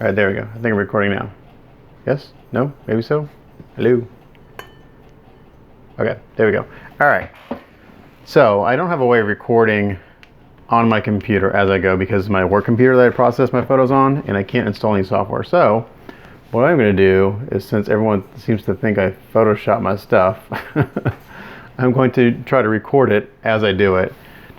All right, there we go. I think I'm recording now. Yes? No? Maybe so? Hello? Okay, there we go. All right. So I don't have a way of recording on my computer as I go because it's my work computer that I process my photos on, and I can't install any software. So what I'm going to do is, since everyone seems to think I Photoshop my stuff, I'm going to try to record it as I do it.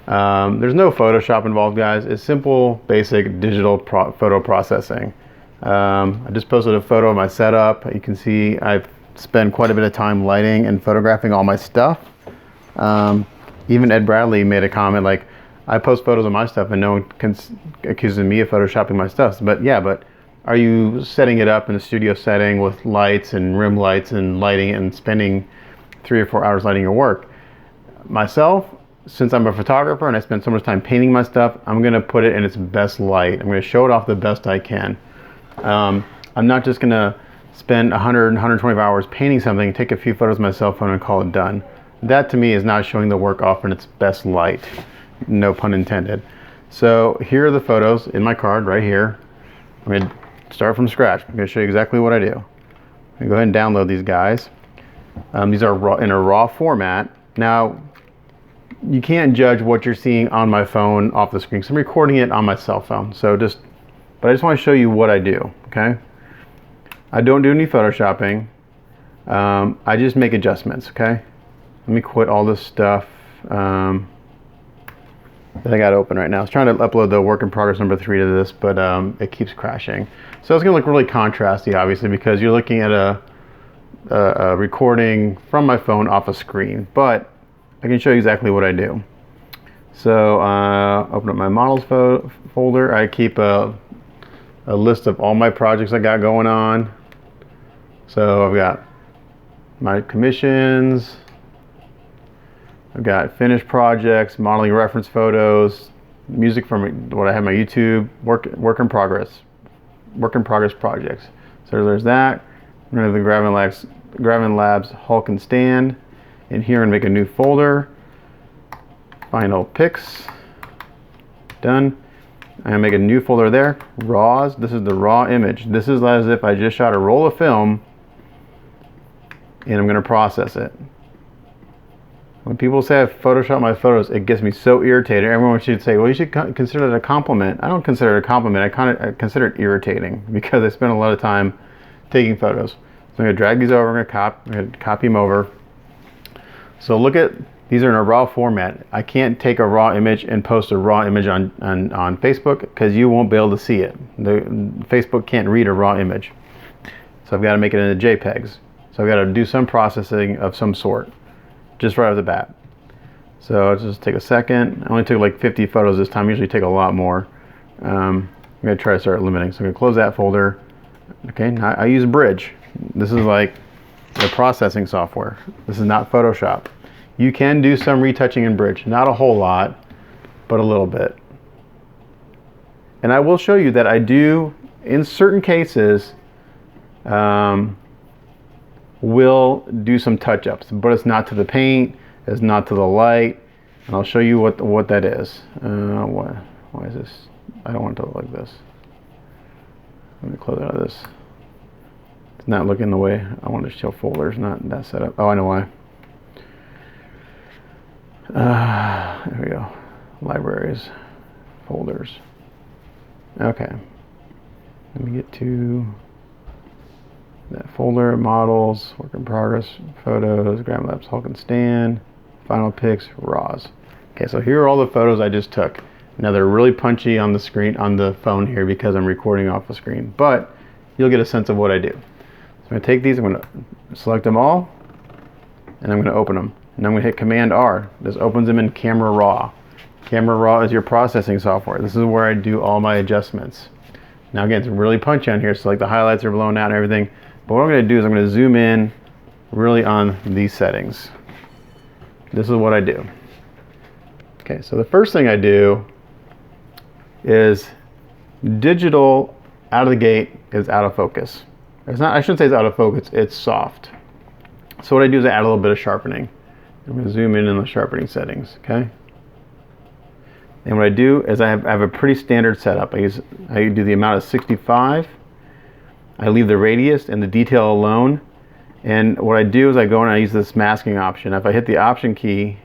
There's no Photoshop involved, guys. It's simple, basic digital photo processing. I just posted a photo of my setup. You can see I've spent quite a bit of time lighting and photographing all my stuff. Even Ed Bradley made a comment like, I post photos of my stuff and no one accuses me of photoshopping my stuff. But yeah, but are you setting it up in a studio setting with lights and rim lights and lighting and spending 3 or 4 hours lighting your work? Myself, since I'm a photographer and I spend so much time painting my stuff, I'm going to put it in its best light. I'm going to show it off the best I can. I'm not just going to spend 100, 125 hours painting something, take a few photos with my cell phone and call it done. That to me is not showing the work off in its best light. No pun intended. So here are the photos in my card right here. I'm going to start from scratch. I'm going to show you exactly what I do. I'm going to go ahead and download these guys. These are raw, in a raw format. Now, you can't judge what you're seeing on my phone off the screen because I'm recording it on my cell phone. But I just want to show you what I do, okay? I don't do any Photoshopping. I just make adjustments, okay? Let me quit all this stuff that I got open right now. I was trying to upload the work in progress number 3 to this, but it keeps crashing. So it's gonna look really contrasty, obviously, because you're looking at a recording from my phone off a screen, but I can show you exactly what I do. So open up my models folder. I keep a list of all my projects I got going on. So I've got my commissions, I've got finished projects, modeling reference photos, music from what I have on my YouTube, work in progress projects. So there's that. I'm going to the Gravin Labs Hulk and Stand. In here, I'm going to make a new folder. Final pics. Done. I'm going to make a new folder there. Raws. This is the raw image. This is as if I just shot a roll of film and I'm going to process it. When people say I Photoshop my photos, it gets me so irritated. Everyone should say, well, you should consider it a compliment. I don't consider it a compliment. I consider it irritating because I spend a lot of time taking photos. So I'm going to drag these over. I'm going to copy them over. So look at, these are in a raw format. I can't take a raw image and post a raw image on Facebook because you won't be able to see it. Facebook can't read a raw image. So I've got to make it into JPEGs. So I've got to do some processing of some sort, just right off the bat. So I'll just take a second. I only took like 50 photos this time. I usually take a lot more. I'm going to try to start limiting. So I'm going to close that folder. Okay, now I use Bridge. This is like the processing software. This is not Photoshop. You can do some retouching in Bridge. Not a whole lot, but a little bit. And I will show you that I do, in certain cases, will do some touch-ups, but it's not to the paint, it's not to the light, and I'll show you what that is. Why is this? I don't want it to look like this. Let me close out of this. It's not looking the way I want to show folders, not that setup. Oh, I know why. There we go. Libraries, folders. Okay. Let me get to that folder, models, work in progress, photos, Gravin Labs Hulk and Stand, final pics, raws. Okay, so here are all the photos I just took. Now they're really punchy on the screen, on the phone here because I'm recording off the screen, but you'll get a sense of what I do. So I'm going to take these, I'm going to select them all, and I'm going to open them. And I'm going to hit Command R. This opens them in Camera Raw. Camera Raw is your processing software. This is where I do all my adjustments. Now again, it's really punchy on here, so like the highlights are blown out and everything. But what I'm going to do is I'm going to zoom in really on these settings. This is what I do. Okay, so the first thing I do is digital out of the gate is out of focus. It's not, I shouldn't say it's out of focus, it's soft. So what I do is I add a little bit of sharpening. I'm going to zoom in the sharpening settings, okay? And what I do is I have a pretty standard setup. I do the amount of 65 I leave the radius and the detail alone. And what I do is I go and I use this masking option. If I hit the option key,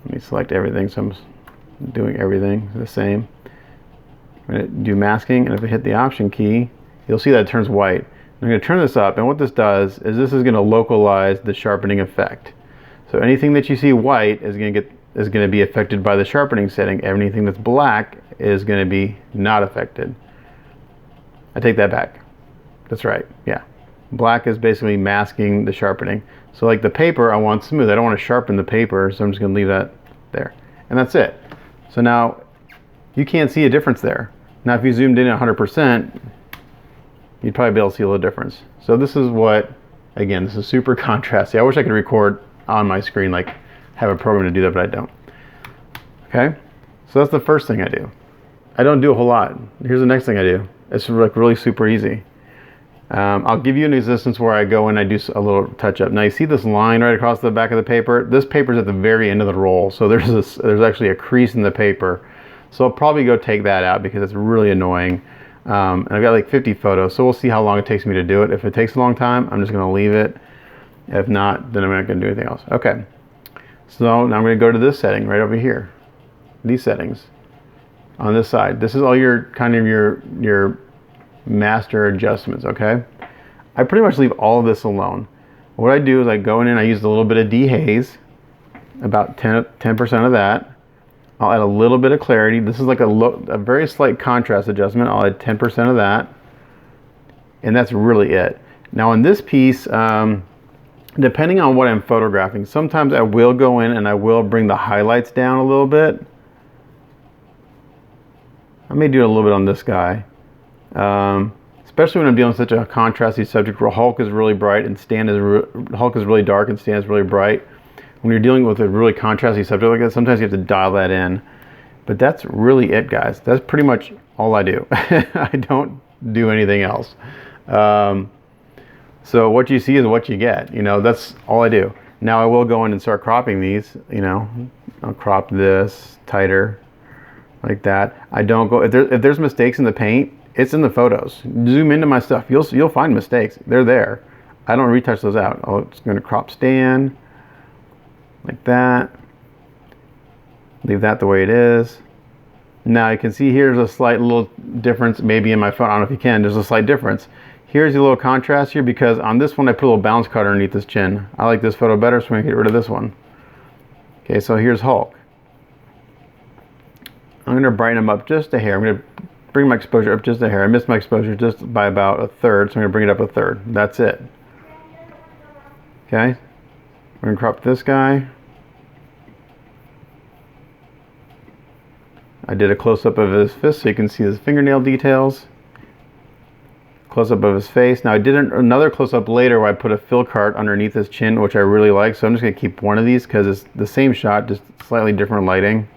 let me select everything so I'm doing everything the same. I'm going to do masking, and if I hit the option key, you'll see that it turns white. I'm going to turn this up, and what this does is this is going to localize the sharpening effect. So anything that you see white is going to be affected by the sharpening setting. Anything that's black is going to be not affected. I take that back. That's right. Yeah. Black is basically masking the sharpening. So like the paper, I want smooth. I don't want to sharpen the paper, so I'm just going to leave that there. And that's it. So now you can't see a difference there. Now if you zoomed in at 100%, you'd probably be able to see a little difference. So this is what, again, this is super contrasty. I wish I could record on my screen, like have a program to do that, but I don't. Okay, so that's the first thing I do. I don't do a whole lot. Here's the next thing I do. It's like really super easy. I'll give you an instance where I go and I do a little touch up. Now you see this line right across the back of the paper? This paper's at the very end of the roll, so there's actually a crease in the paper. So I'll probably go take that out because it's really annoying. And I've got like 50 photos, so we'll see how long it takes me to do it. If it takes a long time, I'm just going to leave it. If not, then I'm not going to do anything else. Okay, so now I'm going to go to this setting right over here. These settings on this side. This is all your kind of your master adjustments. Okay, I pretty much leave all of this alone. What I do is I go in and I use a little bit of dehaze, about 10% of that. I'll add a little bit of clarity. This is like a very slight contrast adjustment. I'll add 10% of that, and that's really it. Now on this piece, depending on what I'm photographing, sometimes I will go in and I will bring the highlights down a little bit. I may do it a little bit on this guy, especially when I'm dealing with such a contrasty subject where Hulk is really bright and Hulk is really dark and Stan is really bright. When you're dealing with a really contrasty subject like that, sometimes you have to dial that in. But that's really it, guys. That's pretty much all I do. I don't do anything else. So what you see is what you get. You know, that's all I do. Now I will go in and start cropping these. You know, I'll crop this tighter, like that. I don't go if there's mistakes in the paint. It's in the photos. Zoom into my stuff. You'll find mistakes. They're there. I don't retouch those out. I'm just going to crop Stan. Like that. Leave that the way it is. Now you can see here's a slight little difference maybe in my phone. I don't know if you can. There's a slight difference. Here's a little contrast here because on this one I put a little bounce cutter underneath this chin. I like this photo better, so I'm going to get rid of this one. Okay, so here's Hulk. I'm going to brighten him up just a hair. I'm going to bring my exposure up just a hair. I missed my exposure just by about a third, so I'm going to bring it up a third. That's it. Okay. We're going to crop this guy. I did a close-up of his fist so you can see his fingernail details. Close-up of his face. Now I did another close-up later where I put a fill cart underneath his chin, which I really like. So I'm just going to keep one of these because it's the same shot, just slightly different lighting.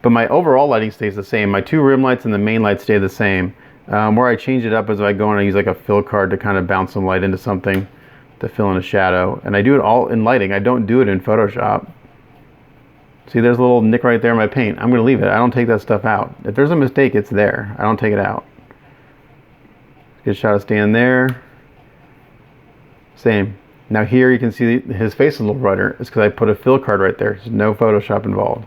But my overall lighting stays the same. My two rim lights and the main light stay the same. Where I change it up is I go and I use like a fill card to kind of bounce some light into something to fill in a shadow. And I do it all in lighting. I don't do it in Photoshop. See, there's a little nick right there in my paint. I'm going to leave it. I don't take that stuff out. If there's a mistake, it's there. I don't take it out. Good shot of Stan there. Same. Now here you can see his face is a little brighter. It's because I put a fill card right there. There's no Photoshop involved.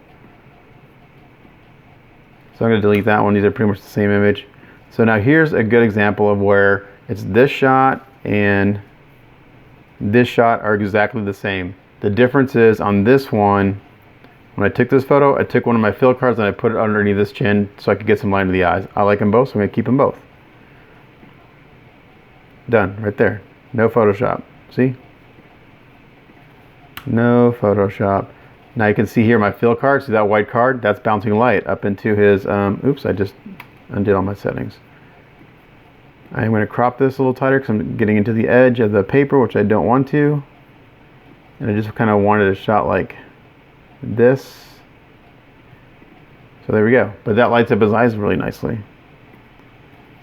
So I'm going to delete that one. These are pretty much the same image. So now here's a good example of where it's this shot and this shot are exactly the same. The difference is on this one, when I took this photo, I took one of my fill cards and I put it underneath this chin so I could get some light into the eyes. I like them both, so I'm going to keep them both. Done, right there. No Photoshop. See? No Photoshop. Now you can see here my fill card. See that white card? That's bouncing light up into his, oops, I just undid all my settings. I'm going to crop this a little tighter because I'm getting into the edge of the paper, which I don't want to. And I just kind of wanted a shot like this. So there we go. But that lights up his eyes really nicely.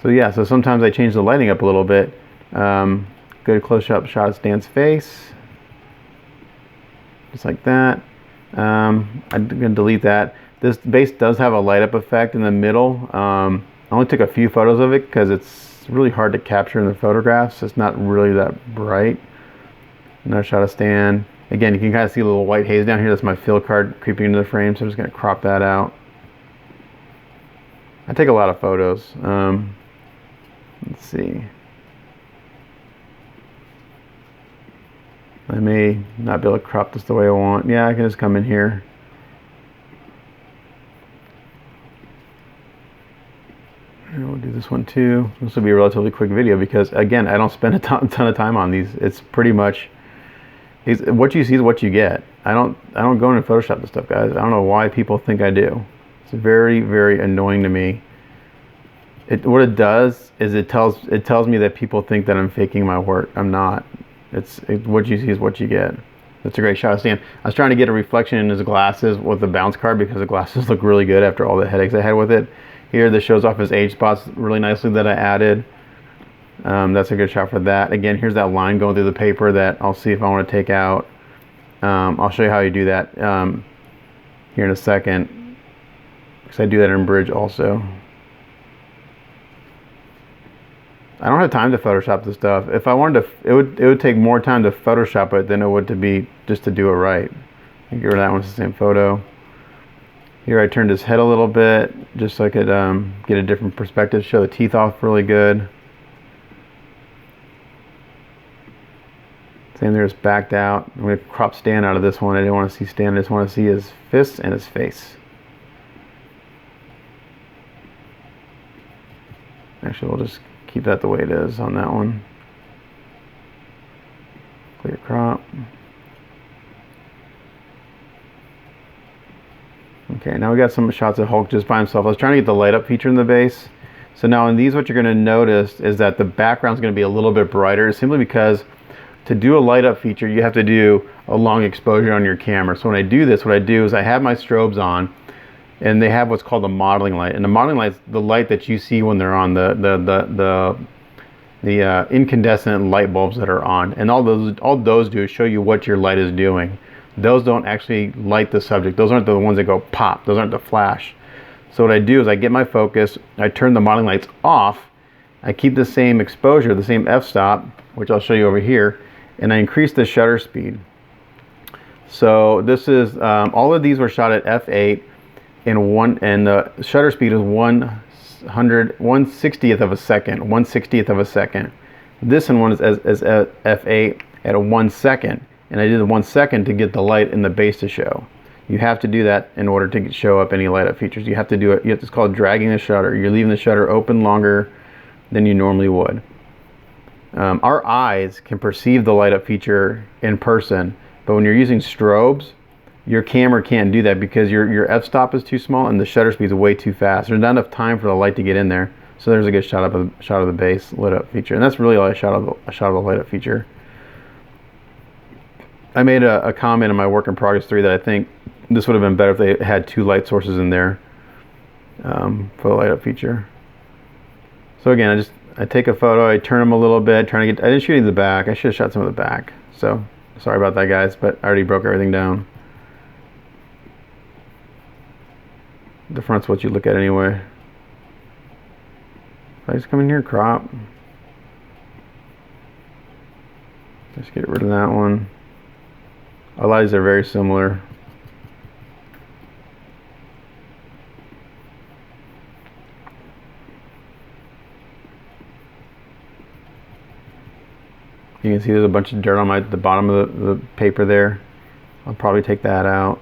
So yeah, so sometimes I change the lighting up a little bit. Good close-up shot of Stan's face. Just like that. I'm going to delete that. This base does have a light up effect in the middle. I only took a few photos of it because it's really hard to capture in the photographs. It's not really that bright. Another shot of Stan. Again, you can kind of see a little white haze down here. That's my field card creeping into the frame, so I'm just going to crop that out. I take a lot of photos. Let's see. I may not be able to crop this the way I want. Yeah, I can just come in here. And we'll do this one too. This will be a relatively quick video because, again, I don't spend a ton of time on these. It's pretty much what you see is what you get. I don't go into Photoshop this stuff, guys. I don't know why people think I do. It's very, very annoying to me. What it does is it tells me that people think that I'm faking my work. I'm not. What you see is what you get. That's a great shot of Stan. I was trying to get a reflection in his glasses with the bounce card because the glasses look really good after all the headaches I had with it. Here, this shows off his age spots really nicely that I added. That's a good shot for that. Again, here's that line going through the paper that I'll see if I want to take out. I'll show you how you do that here in a second, because I do that in Bridge also. I don't have time to Photoshop this stuff. If I wanted to, it would take more time to Photoshop it than it would to be just to do it right. Get rid of that one. It's the same photo. Here I turned his head a little bit just so I could get a different perspective, show the teeth off really good. Same there, just backed out. I'm going to crop Stan out of this one. I didn't want to see Stan. I just want to see his fists and his face. Actually, we'll just keep that the way it is on that one. Clear crop. Okay, now we got some shots of Hulk just by himself. I was trying to get the light up feature in the base. So now in these, what you're going to notice is that the background is going to be a little bit brighter, simply because to do a light up feature, you have to do a long exposure on your camera. So when I do this, what I do is I have my strobes on, and they have what's called the modeling light. And the modeling light is the light that you see when they're on, the incandescent light bulbs that are on. And all those do is show you what your light is doing. Those don't actually light the subject. Those aren't the ones that go pop. Those aren't the flash. So what I do is I get my focus, I turn the modeling lights off, I keep the same exposure, the same f-stop, which I'll show you over here, and I increase the shutter speed. So this is, all of these were shot at f8, and the shutter speed is 1/60th of a second, 1/60th of a second. This one is as f8 at a 1 second, and I did the 1 second to get the light in the base to show. You have to do that in order to show up any light up features. You have to do it. It's called dragging the shutter. You're leaving the shutter open longer than you normally would. Our eyes can perceive the light up feature in person, but when you're using strobes, your camera can't do that because your f-stop is too small and the shutter speed is way too fast. There's not enough time for the light to get in there. So there's a good shot of the base lit up feature, and that's really all I shot of the light up feature. I made a comment in my work in progress 3 that I think this would have been better if they had 2 light sources in there for the light up feature. So again, I take a photo, I turn them a little bit, I didn't shoot any of the back. I should have shot some of the back. So sorry about that, guys, but I already broke everything down. The front's what you look at anyway. If I just come in here, crop. Just get rid of that one. A lot of these are very similar. You can see there's a bunch of dirt on the bottom of the paper there. I'll probably take that out.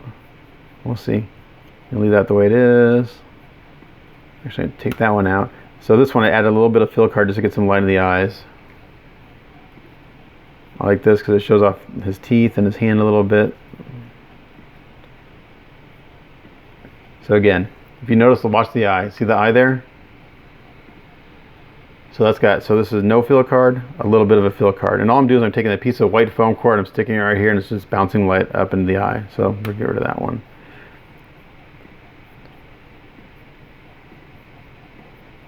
We'll see. I'll leave that the way it is. Actually, take that one out. So this one, I added a little bit of fill card just to get some light in the eyes. I like this because it shows off his teeth and his hand a little bit. So again, if you notice, watch the eye. See the eye there? So this is no fill card, a little bit of a fill card. And all I'm doing is I'm taking a piece of white foam cord, I'm sticking it right here, and it's just bouncing light up into the eye. So we'll get rid of that one.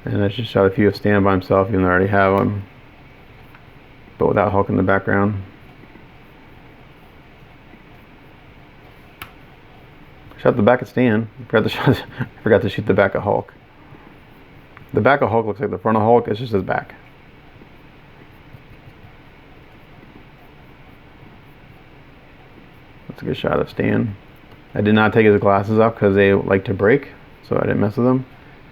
And I just shot a few of Stan by himself, even though I already have him, but without Hulk in the background. Shot the back of Stan. I forgot to shoot the back of Hulk. The back of Hulk looks like the front of Hulk, it's just his back. That's a good shot of Stan. I did not take his glasses off because they like to break, so I didn't mess with them.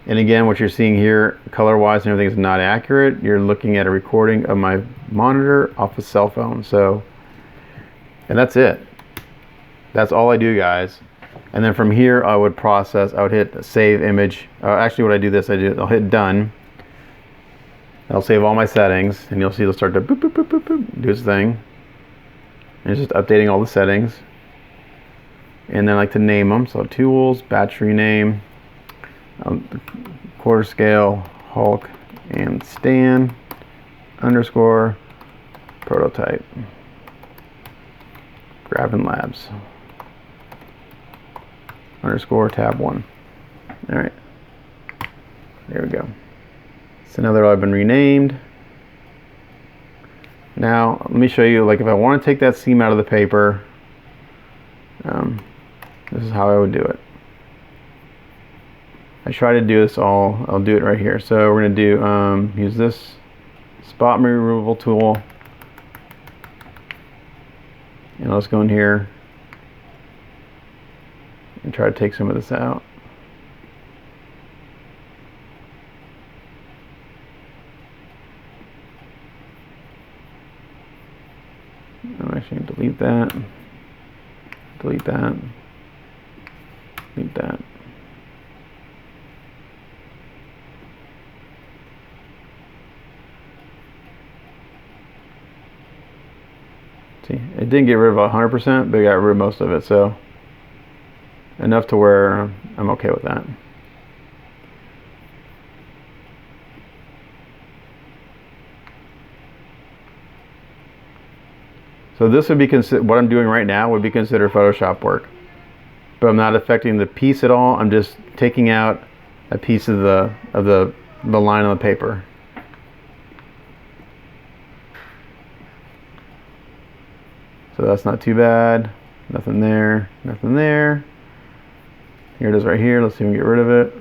And again, what you're seeing here, color-wise and everything, is not accurate. You're looking at a recording of my monitor off a cell phone. So, and that's it. That's all I do, guys. And then from here, I would process. I would hit save image. Actually, what I do this, I'll hit done. I'll save all my settings, and you'll see it'll start to boop, boop, boop, boop, boop, do its thing. And it's just updating all the settings. And then I like to name them. So tools, battery name, quarter scale, Hulk, and Stan underscore prototype. Grabbing Labs underscore tab 1. All right, there we go. So now they're all been renamed. Now let me show you, like, if I want to take that seam out of the paper, this is how I would do it. I try to do this all. I'll do it right here. So we're gonna do use this spot removal tool, and let's go in here and try to take some of this out. I'm actually gonna delete that. Delete that. Delete that. See, it didn't get rid of 100%, but it got rid of most of it, so enough to where I'm okay with that. So this would be what I'm doing right now would be considered Photoshop work, but I'm not affecting the piece at all. I'm just taking out a piece of the line on the paper. So that's not too bad. Nothing there, nothing there. Here it is right here. Let's see if we can get rid of it.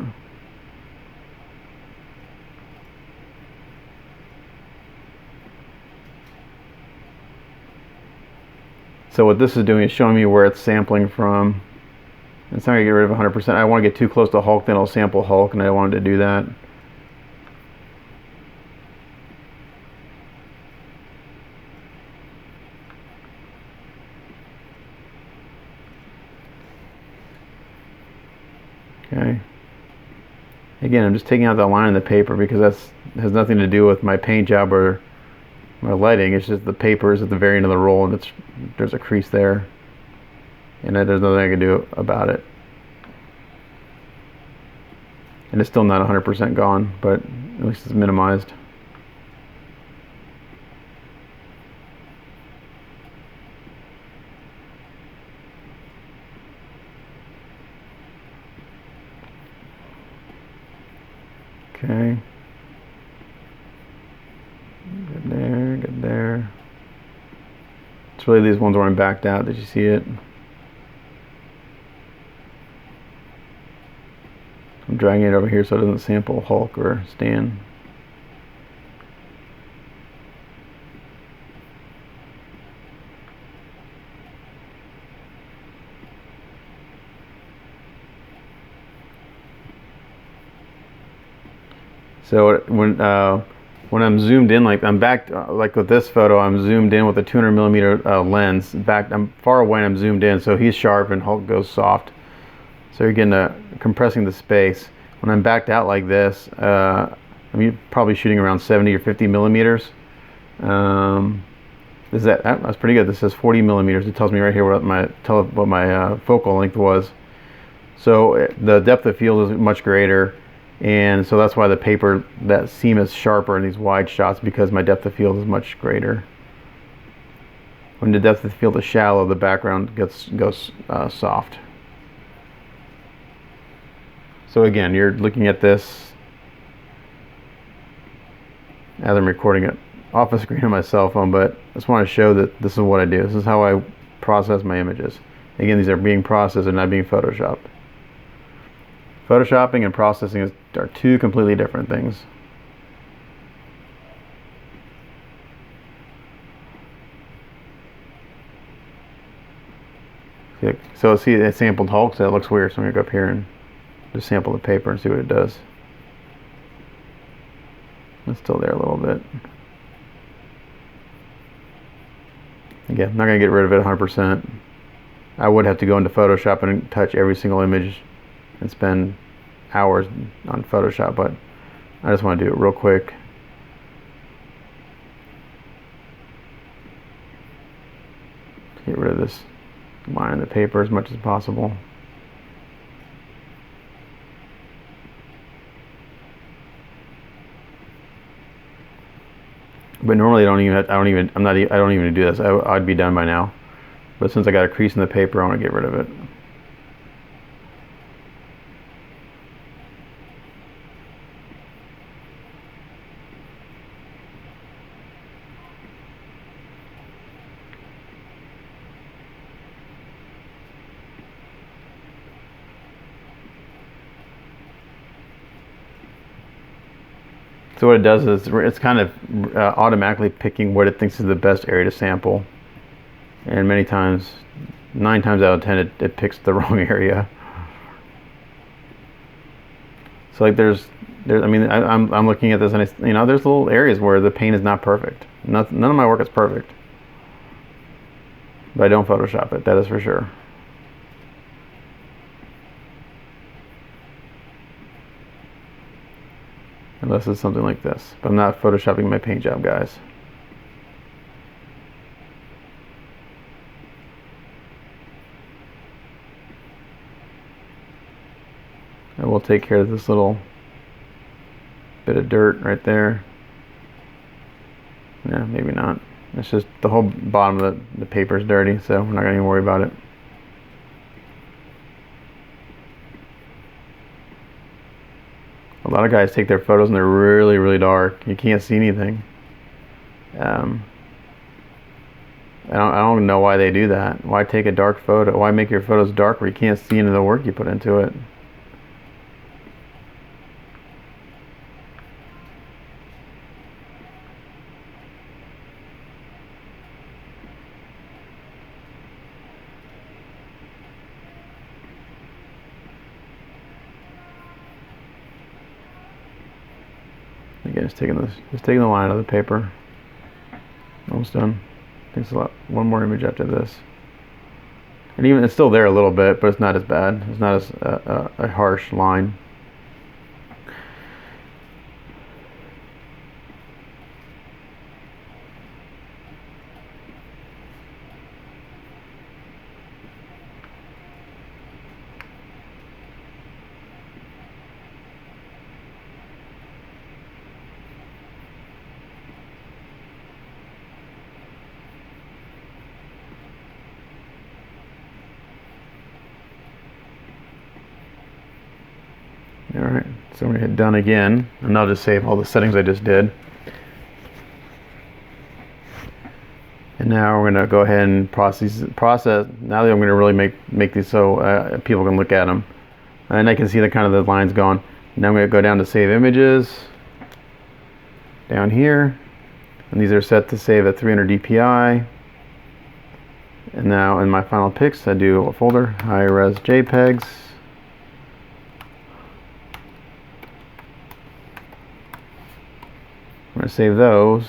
So what this is doing is showing me where it's sampling from. It's not going to get rid of 100%. I want to get too close to Hulk, then it'll sample Hulk, and I wanted to do that. Okay. Again, I'm just taking out that line in the paper because that has nothing to do with my paint job or my lighting. It's just the paper is at the very end of the roll, and there's a crease there, and there's nothing I can do about it. And it's still not 100% gone, but at least it's minimized. Okay. Good there, good there. It's really these ones where I'm backed out. Did you see it? I'm dragging it over here so it doesn't sample Hulk or Stan. So when I'm zoomed in, like I'm back, like with this photo, I'm zoomed in with a 200mm lens. In fact, I'm far away and I'm zoomed in, so he's sharp and Hulk goes soft. So you're getting compressing the space. When I'm backed out like this, I'm probably shooting around 70 or 50 millimeters. That's pretty good. This says 40 millimeters. It tells me right here what my focal length was. So the depth of field is much greater. And so that's why the paper, that seam is sharper in these wide shots, because my depth of field is much greater. When the depth of field is shallow, the background goes soft. So again, you're looking at this as I'm recording it off the screen on my cell phone, but I just want to show that this is what I do. This is how I process my images. Again, these are being processed and not being photoshopped. Photoshopping and processing are two completely different things. So see, it sampled Hulk, so that looks weird. So I'm gonna go up here and just sample the paper and see what it does. It's still there a little bit. Again, I'm not gonna get rid of it 100%. I would have to go into Photoshop and touch every single image and spend hours on Photoshop, but I just want to do it real quick. Get rid of this line in the paper as much as possible. But normally I don't even do this. I'd be done by now. But since I got a crease in the paper, I want to get rid of it. So what it does is it's kind of automatically picking what it thinks is the best area to sample, and many times, 9 times out of 10, it picks the wrong area. So like I mean, I'm looking at this and there's little areas where the paint is not perfect. None of my work is perfect, but I don't Photoshop it. That is for sure. Unless it's something like this. But I'm not Photoshopping my paint job, guys. I will take care of this little bit of dirt right there. Yeah, maybe not. It's just the whole bottom of the paper is dirty, so we're not going to even worry about it. A lot of guys take their photos and they're really, really dark. You can't see anything. I don't know why they do that. Why take a dark photo? Why make your photos dark where you can't see any of the work you put into it? Again, just taking the line out of the paper. Almost done. Takes one more image after this. And even it's still there a little bit, but it's not as bad. It's not as a harsh line. Alright, so I'm going to hit done again, and I'll just save all the settings I just did. And now we're going to go ahead and process. Now that I'm going to really make these so people can look at them. And I can see the kind of the lines going. Now I'm going to go down to save images. Down here. And these are set to save at 300 dpi. And now in my final pics, I do a folder, high-res JPEGs. I'm going to save those.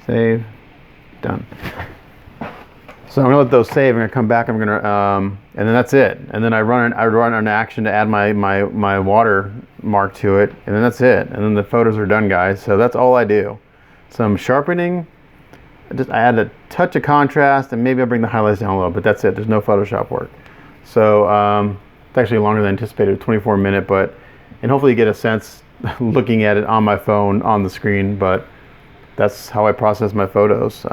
Save. Done. So I'm going to let those save. I'm going to come back. I'm going to, and then that's it. And then I run an action to add my watermark to it, and then that's it. And then the photos are done, guys. So that's all I do. Some sharpening. I add a touch of contrast, and maybe I'll bring the highlights down a little, but that's it. There's no Photoshop work. So it's actually longer than anticipated, 24-minute, and hopefully you get a sense looking at it on my phone on the screen, but that's how I process my photos.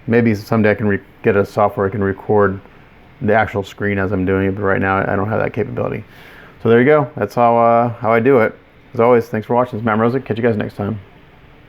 Maybe someday I can get a software I can record the actual screen as I'm doing it, but right now I don't have that capability. So there you go. That's how I do it. As always, thanks for watching. This is Matt Mrozek. Catch you guys next time.